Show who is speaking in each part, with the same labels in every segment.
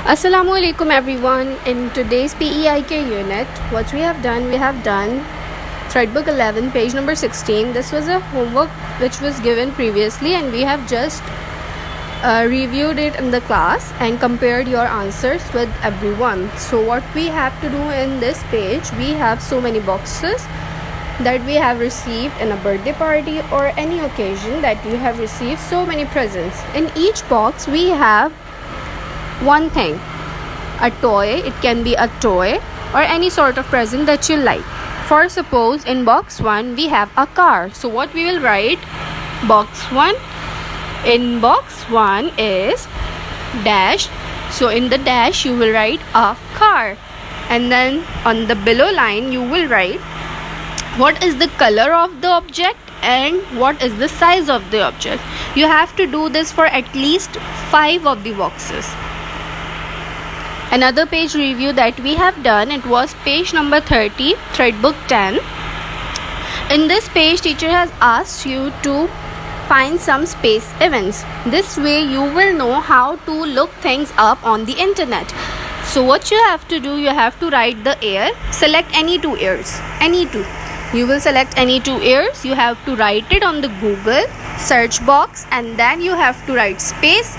Speaker 1: Assalamualaikum everyone. In today's PEIK unit, what we have done Threadbook 11 page number 16. This was a homework which was given previously and we have just reviewed it in the class and compared your answers with everyone. So what we have to do in this page, we have so many boxes that we have received in a birthday party or any occasion that you have received so many presents. In each box we have one thing, a toy. It can be a toy or any sort of present that you like. For suppose in box 1 we have a car. So what we will write, box 1, in box 1 is dash. So in the dash you will write a car, and then on the below line you will write what is the color of the object and what is the size of the object. You have to do this for at least 5 of the boxes. Another page review that we have done, it was page number 30, Threadbook 10. In this page, teacher has asked you to find some space events. This way you will know how to look things up on the internet. So what you have to do, you have to write the year, select any 2 years, any 2. You will select any 2 years, you have to write it on the Google search box, and then you have to write space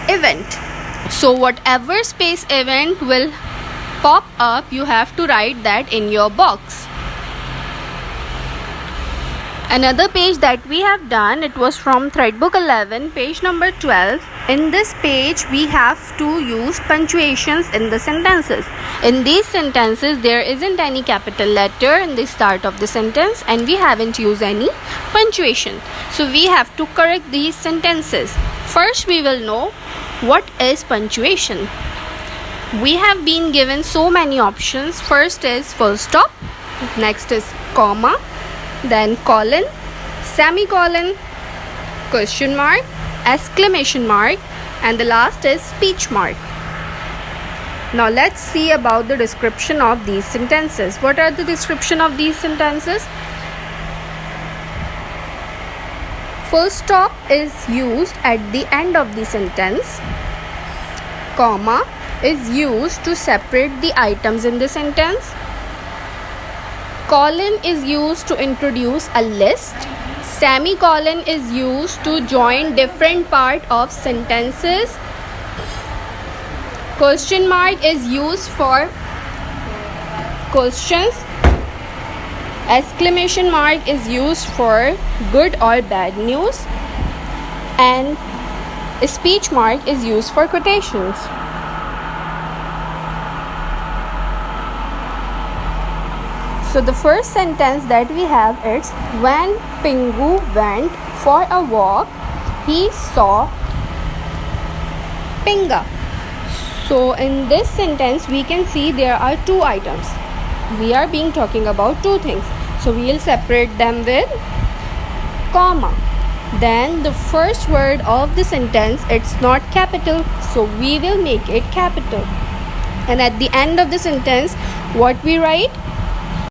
Speaker 1: event. So whatever space event will pop up, you have to write that in your box. Another page that we have done, it was from Threadbook 11, page number 12. In this page, we have to use punctuations in the sentences. In these sentences, there isn't any capital letter in the start of the sentence and we haven't used any punctuation. So we have to correct these sentences. First, we will know what is punctuation. We have been given so many options. First is full stop, next is comma, then colon, semicolon, question mark, exclamation mark, and the last is speech mark. Now let's see about the description of these sentences. What are the description of these sentences? Full stop is used at the end of the sentence. Comma is used to separate the items in the sentence. Colon is used to introduce a list. Semicolon is used to join different part of sentences. Question mark is used for questions. Exclamation mark is used for good or bad news, and speech mark is used for quotations. So the first sentence that we have is, when Pingu went for a walk, he saw Pinga. So in this sentence we can see there are 2 items. We are being talking about 2 things. So we will separate them with comma. Then the first word of the sentence, it's not capital, so we will make it capital. And at the end of the sentence, what we write?